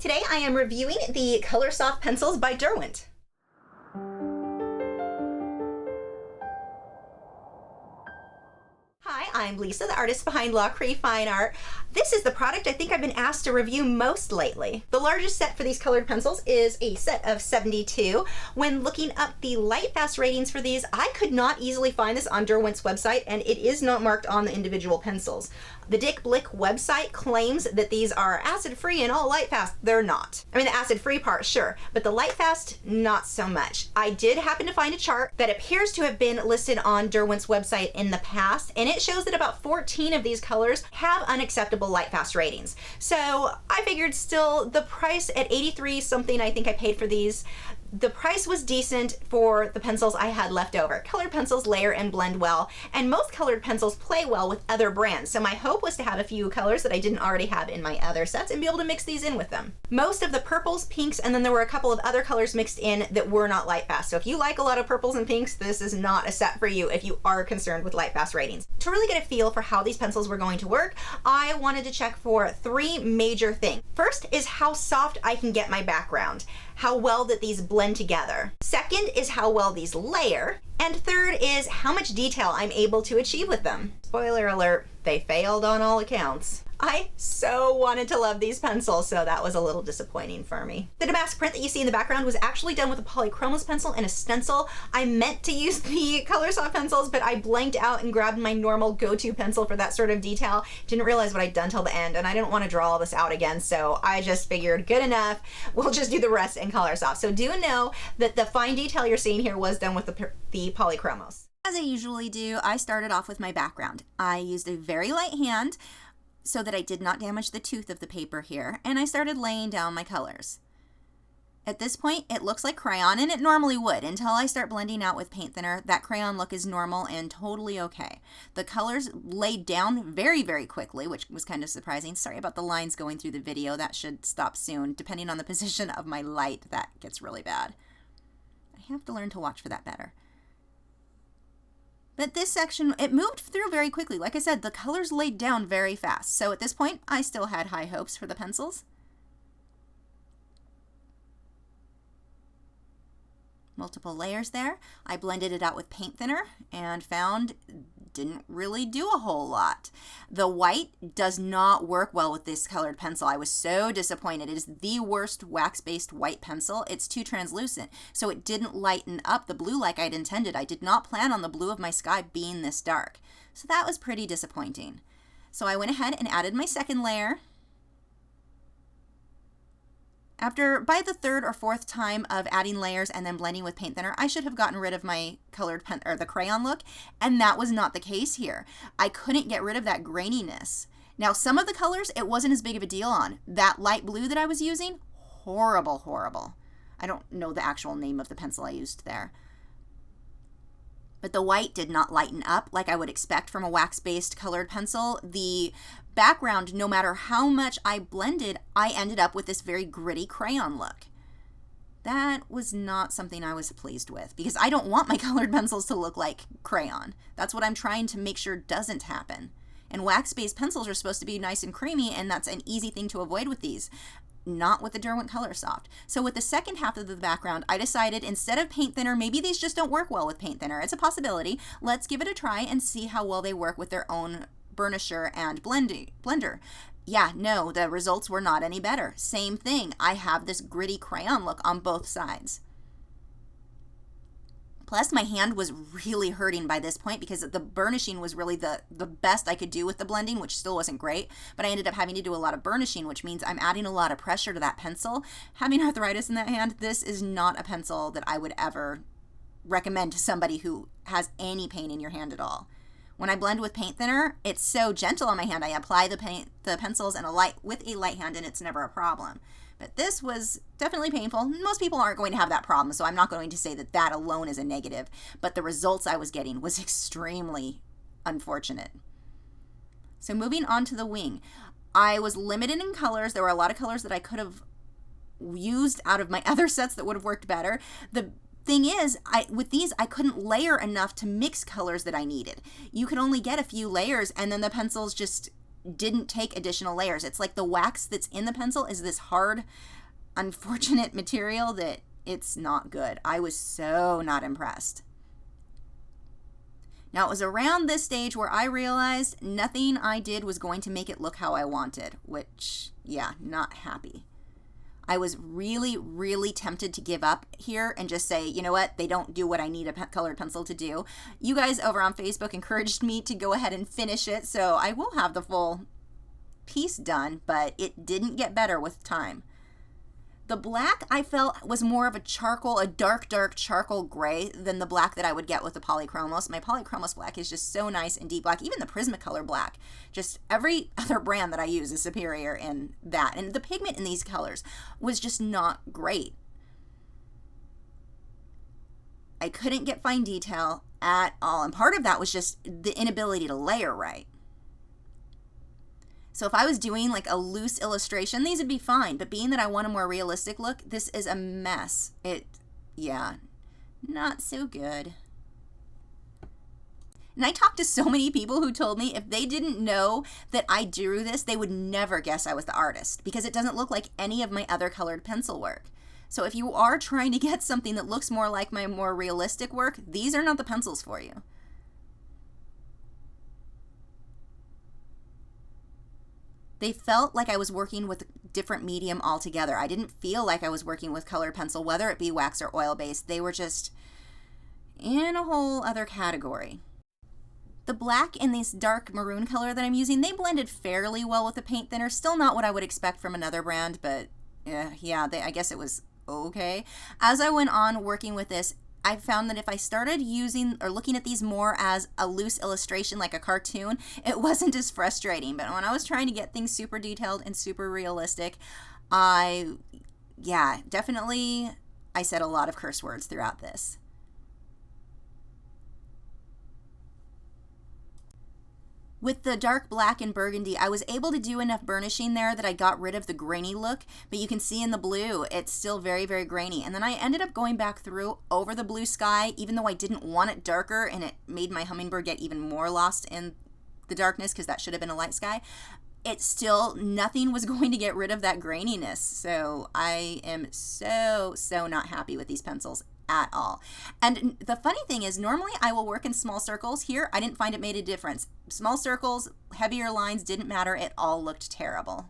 Today I am reviewing the Coloursoft pencils by Derwent. Hi, I'm Lisa, the artist behind Lachri Fine Art. This is the product I think I've been asked to review most lately. The largest set for these colored pencils is a set of 72. When looking up the light-fast ratings for these, I could not easily find this on Derwent's website, and it is not marked on the individual pencils. The Dick Blick website claims that these are acid-free and all light-fast. They're not. I mean, the acid-free part, sure, but the light-fast, not so much. I did happen to find a chart that appears to have been listed on Derwent's website in the past, and it shows that about 14 of these colors have unacceptable light-fast ratings. So I figured still the price at 83 something I think I paid for these, the price was decent for the pencils I had left over. Colored pencils layer and blend well, and most colored pencils play well with other brands, so my hope was to have a few colors that I didn't already have in my other sets and be able to mix these in with them. Most of the purples, pinks, and then there were a couple of other colors mixed in that were not light fast. So if you like a lot of purples and pinks, this is not a set for you if you are concerned with light fast ratings. To really get a feel for how these pencils were going to work, I wanted to check for three major things. First is how soft I can get my background, how well that these blend together. Second is how well these layer. And third is how much detail I'm able to achieve with them. Spoiler alert, they failed on all accounts. I so wanted to love these pencils, so that was a little disappointing for me. The damask print that you see in the background was actually done with a Polychromos pencil and a stencil. I meant to use the Coloursoft pencils, but I blanked out and grabbed my normal go-to pencil for that sort of detail. Didn't realize what I'd done till the end, and I didn't want to draw all this out again, so I just figured good enough, we'll just do the rest in Coloursoft. So do know that the fine detail you're seeing here was done with the Polychromos. As I usually do, I started off with my background. I used a very light hand so that I did not damage the tooth of the paper here, and I started laying down my colors. At this point, it looks like crayon, and it normally would. Until I start blending out with paint thinner, that crayon look is normal and totally okay. The colors laid down very, very quickly, which was kind of surprising. Sorry about the lines going through the video. That should stop soon. Depending on the position of my light, that gets really bad. I have to learn to watch for that better. But this section, it moved through very quickly. Like I said, the colors laid down very fast. So at this point, I still had high hopes for the pencils. Multiple layers there. I blended it out with paint thinner and found didn't really do a whole lot. The white does not work well with this colored pencil. I was so disappointed. It is the worst wax-based white pencil. It's too translucent, so it didn't lighten up the blue like I'd intended. I did not plan on the blue of my sky being this dark, so that was pretty disappointing. So I went ahead and added my second layer. By the third or fourth time of adding layers and then blending with paint thinner, I should have gotten rid of my colored pen or the crayon look, and that was not the case here. I couldn't get rid of that graininess. Now, some of the colors, it wasn't as big of a deal on. That light blue that I was using, horrible, horrible. I don't know the actual name of the pencil I used there. But the white did not lighten up like I would expect from a wax-based colored pencil. The background, no matter how much I blended, I ended up with this very gritty crayon look. That was not something I was pleased with, because I don't want my colored pencils to look like crayon. That's what I'm trying to make sure doesn't happen. And wax-based pencils are supposed to be nice and creamy, and that's an easy thing to avoid with these. Not with the Derwent Coloursoft. So with the second half of the background, I decided instead of paint thinner, maybe these just don't work well with paint thinner. It's a possibility. Let's give it a try and see how well they work with their own burnisher and blender. Yeah, no, the results were not any better. Same thing. I have this gritty crayon look on both sides. Plus, my hand was really hurting by this point because the burnishing was really the best I could do with the blending, which still wasn't great. But I ended up having to do a lot of burnishing, which means I'm adding a lot of pressure to that pencil. Having arthritis in that hand, this is not a pencil that I would ever recommend to somebody who has any pain in your hand at all. When I blend with paint thinner, it's so gentle on my hand. I apply the pencils with a light hand, and it's never a problem. But this was definitely painful. Most people aren't going to have that problem, so I'm not going to say that that alone is a negative. But the results I was getting was extremely unfortunate. So moving on to the wing. I was limited in colors. There were a lot of colors that I could have used out of my other sets that would have worked better. The thing is, with these, I couldn't layer enough to mix colors that I needed. You could only get a few layers, and then the pencils just didn't take additional layers. It's like the wax that's in the pencil is this hard, unfortunate material that it's not good. I was so not impressed. Now, it was around this stage where I realized nothing I did was going to make it look how I wanted, which, yeah, not happy. I was really, really tempted to give up here and just say, you know what, they don't do what I need a colored pencil to do. You guys over on Facebook encouraged me to go ahead and finish it, so I will have the full piece done, but it didn't get better with time. The black I felt was more of a charcoal, a dark charcoal gray than the black that I would get with the Polychromos. My Polychromos black is just so nice and deep black. Even the Prismacolor black, just every other brand that I use is superior in that. And the pigment in these colors was just not great. I couldn't get fine detail at all. And part of that was just the inability to layer right. So if I was doing like a loose illustration, these would be fine. But being that I want a more realistic look, this is a mess. Yeah, not so good. And I talked to so many people who told me if they didn't know that I drew this, they would never guess I was the artist because it doesn't look like any of my other colored pencil work. So if you are trying to get something that looks more like my more realistic work, these are not the pencils for you. They felt like I was working with a different medium altogether. I didn't feel like I was working with colored pencil, whether it be wax or oil-based. They were just in a whole other category. The black and this dark maroon color that I'm using, they blended fairly well with the paint thinner. Still not what I would expect from another brand, but yeah, I guess it was okay. As I went on working with this, I found that if I started using or looking at these more as a loose illustration like a cartoon, it wasn't as frustrating. But when I was trying to get things super detailed and super realistic, definitely I said a lot of curse words throughout this. With the dark black and burgundy, I was able to do enough burnishing there that I got rid of the grainy look, but you can see in the blue, it's still very, very grainy. And then I ended up going back through over the blue sky, even though I didn't want it darker, and it made my hummingbird get even more lost in the darkness because that should have been a light sky. It's still, nothing was going to get rid of that graininess. So I am so not happy with these pencils at all. And the funny thing is, normally I will work in small circles. Here, I didn't find it made a difference. Small circles, heavier lines didn't matter. It all looked terrible.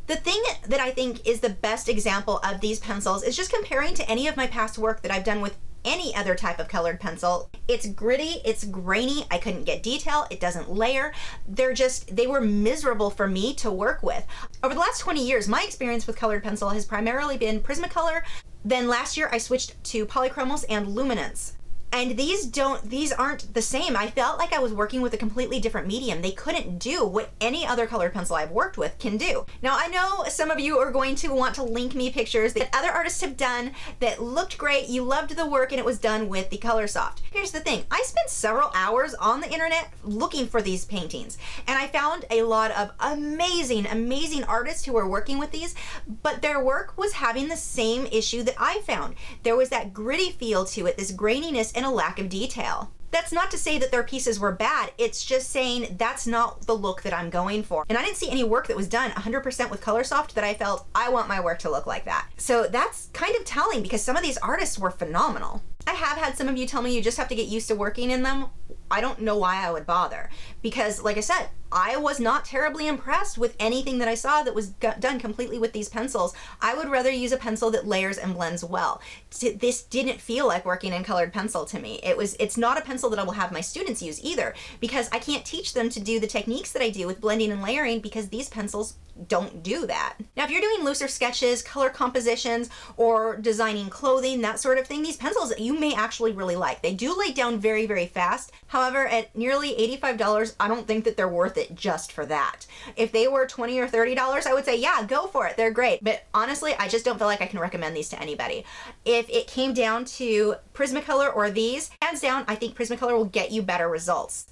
The thing that I think is the best example of these pencils is just comparing to any of my past work that I've done with any other type of colored pencil. It's gritty, it's grainy, I couldn't get detail, it doesn't layer. They were miserable for me to work with. Over the last 20 years, my experience with colored pencil has primarily been Prismacolor. Then last year I switched to Polychromos and Luminance. And these aren't the same. I felt like I was working with a completely different medium. They couldn't do what any other colored pencil I've worked with can do. Now, I know some of you are going to want to link me pictures that other artists have done that looked great, you loved the work, and it was done with the Coloursoft. Here's the thing. I spent several hours on the internet looking for these paintings, and I found a lot of amazing artists who were working with these, but their work was having the same issue that I found. There was that gritty feel to it, this graininess, and a lack of detail. That's not to say that their pieces were bad, it's just saying that's not the look that I'm going for. And I didn't see any work that was done 100% with Coloursoft that I felt, I want my work to look like that. So that's kind of telling because some of these artists were phenomenal. I have had some of you tell me you just have to get used to working in them. I don't know why I would bother because, like I said, I was not terribly impressed with anything that I saw that was done completely with these pencils. I would rather use a pencil that layers and blends well. This didn't feel like working in colored pencil to me. It's not a pencil that I will have my students use either because I can't teach them to do the techniques that I do with blending and layering because these pencils don't do that. Now, if you're doing looser sketches, color compositions, or designing clothing, that sort of thing, these pencils you may actually really like. They do lay down very, very fast. However, at nearly $85, I don't think that they're worth it just for that. If they were $20 or $30, I would say, yeah, go for it. They're great. But honestly, I just don't feel like I can recommend these to anybody. If it came down to Prismacolor or these, hands down, I think Prismacolor will get you better results.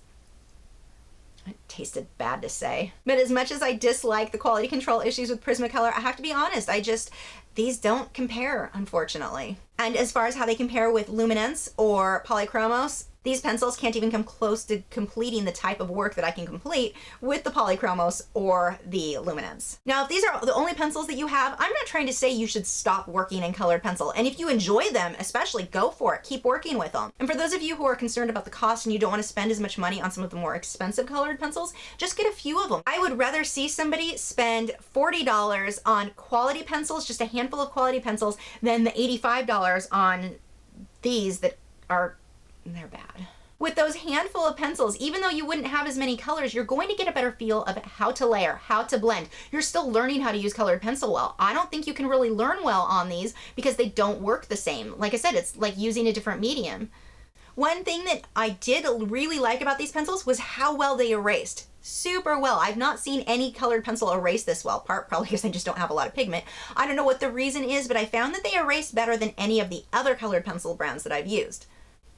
It tasted bad to say. But as much as I dislike the quality control issues with Prismacolor, I have to be honest, these don't compare, unfortunately. And as far as how they compare with Luminance or Polychromos, these pencils can't even come close to completing the type of work that I can complete with the Polychromos or the Luminance. Now, if these are the only pencils that you have, I'm not trying to say you should stop working in colored pencil. And if you enjoy them, especially, go for it. Keep working with them. And for those of you who are concerned about the cost and you don't want to spend as much money on some of the more expensive colored pencils, just get a few of them. I would rather see somebody spend $40 on quality pencils, just a handful of quality pencils, than the $85 on these that are they're bad. With those handful of pencils, even though you wouldn't have as many colors, you're going to get a better feel of how to layer, how to blend. You're still learning how to use colored pencil well. I don't think you can really learn well on these because they don't work the same. Like I said, it's like using a different medium. One thing that I did really like about these pencils was how well they erased. Super well. I've not seen any colored pencil erase this well, probably because I just don't have a lot of pigment. I don't know what the reason is, but I found that they erased better than any of the other colored pencil brands that I've used.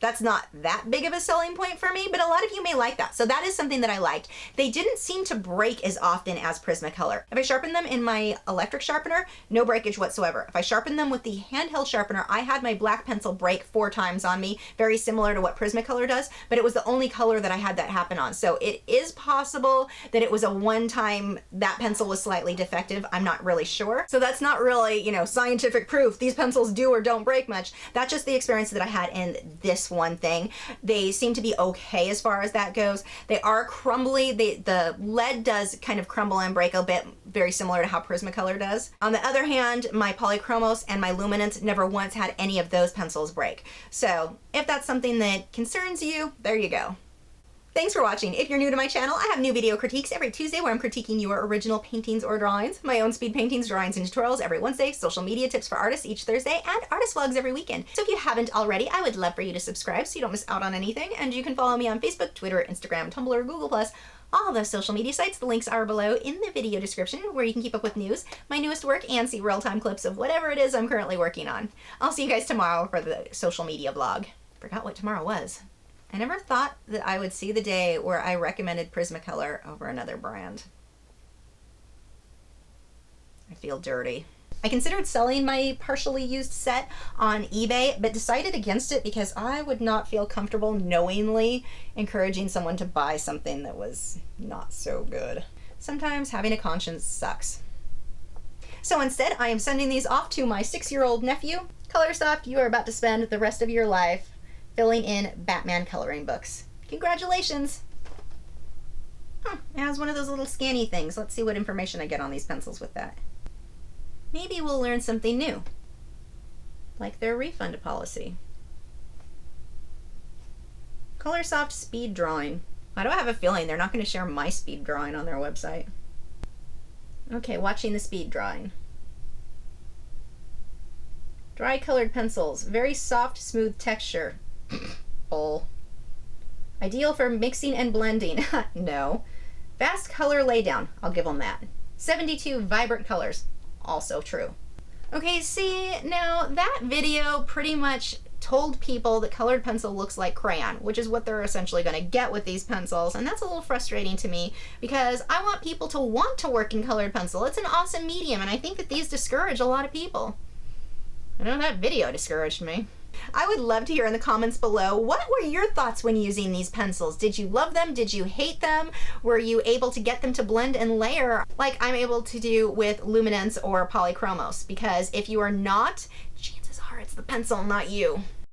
That's not that big of a selling point for me, but a lot of you may like that. So that is something that I liked. They didn't seem to break as often as Prismacolor. If I sharpen them in my electric sharpener, no breakage whatsoever. If I sharpen them with the handheld sharpener, I had my black pencil break 4 times on me, very similar to what Prismacolor does, but it was the only color that I had that happen on. So it is possible that it was a one-time that pencil was slightly defective. I'm not really sure. So that's not really, scientific proof. These pencils do or don't break much. That's just the experience that I had in this one thing. They seem to be okay as far as that goes. They are crumbly. The lead does kind of crumble and break a bit, very similar to how Prismacolor does. On the other hand, my Polychromos and my Luminance never once had any of those pencils break. So if that's something that concerns you, there you go. Thanks for watching. If you're new to my channel, I have new video critiques every Tuesday where I'm critiquing your original paintings or drawings, my own speed paintings, drawings, and tutorials every Wednesday, social media tips for artists each Thursday, and artist vlogs every weekend. So if you haven't already, I would love for you to subscribe so you don't miss out on anything, and you can follow me on Facebook, Twitter, Instagram, Tumblr, Google+, all those social media sites. The links are below in the video description where you can keep up with news, my newest work, and see real-time clips of whatever it is I'm currently working on. I'll see you guys tomorrow for the social media vlog. Forgot what tomorrow was. I never thought that I would see the day where I recommended Prismacolor over another brand. I feel dirty. I considered selling my partially used set on eBay, but decided against it because I would not feel comfortable knowingly encouraging someone to buy something that was not so good. Sometimes having a conscience sucks. So instead, I am sending these off to my 6-year-old nephew. Coloursoft, you are about to spend the rest of your life filling in Batman coloring books. Congratulations! It has one of those little scanny things. Let's see what information I get on these pencils with that. Maybe we'll learn something new, like their refund policy. Coloursoft speed drawing. Why do I have a feeling they're not going to share my speed drawing on their website? Okay, watching the speed drawing. Dry colored pencils. Very soft, smooth texture. Oh. Ideal for mixing and blending. No. Fast color laydown. I'll give them that. 72 vibrant colors. Also true. Okay, see, now that video pretty much told people that colored pencil looks like crayon, which is what they're essentially going to get with these pencils, and that's a little frustrating to me because I want people to want to work in colored pencil. It's an awesome medium, and I think that these discourage a lot of people. I know that video discouraged me. I would love to hear in the comments below, what were your thoughts when using these pencils? Did you love them? Did you hate them? Were you able to get them to blend and layer like I'm able to do with Luminance or Polychromos? Because if you are not, chances are it's the pencil, not you.